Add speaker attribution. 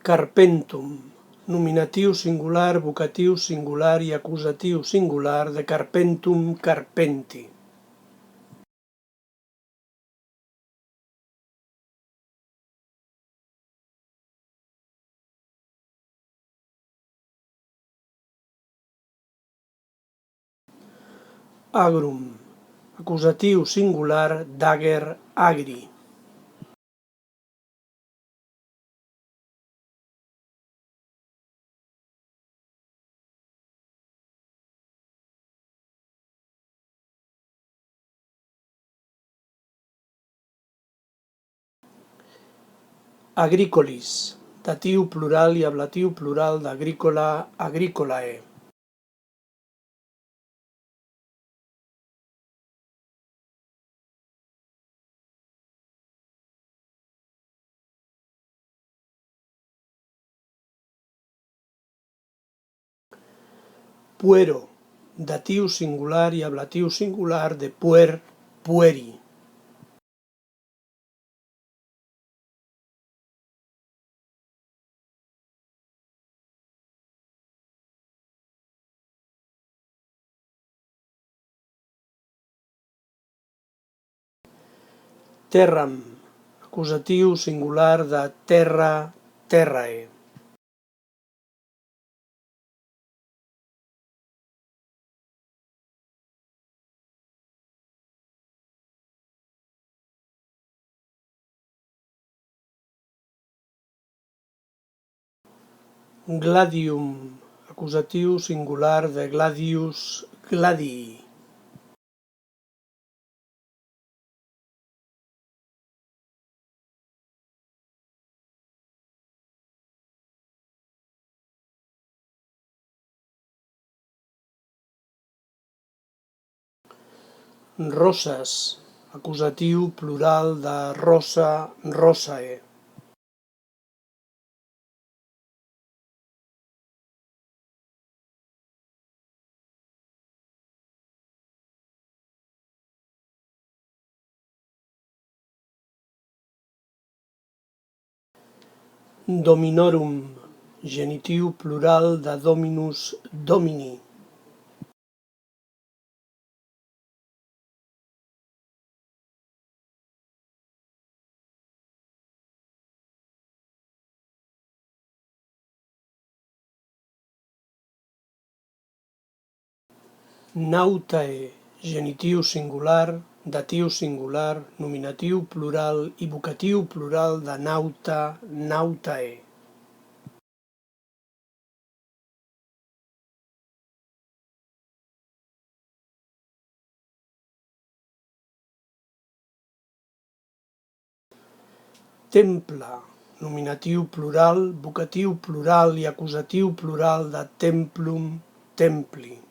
Speaker 1: Carpentum, nominatiu singular, vocatiu singular i acusatiu singular de carpentum, carpenti. Agrum, acusatiu singular d'ager, agri. Agricolis, datiu plural i ablatiu plural d'agrícola, agricolae. Puero, datiu singular i ablatiu singular de puer, pueri. Terram, acusatiu singular de terra, terrae. Gladium, acusatiu singular de gladius, gladii. Rosas, acusatiu plural de rosa, rosae. Dominorum, genitiu plural de dominus, domini. Nautae, genitiu singular, datiu singular, nominatiu plural i vocatiu plural de nauta, nautae. Temple, nominatiu plural, vocatiu plural i acusatiu plural de templum, templi.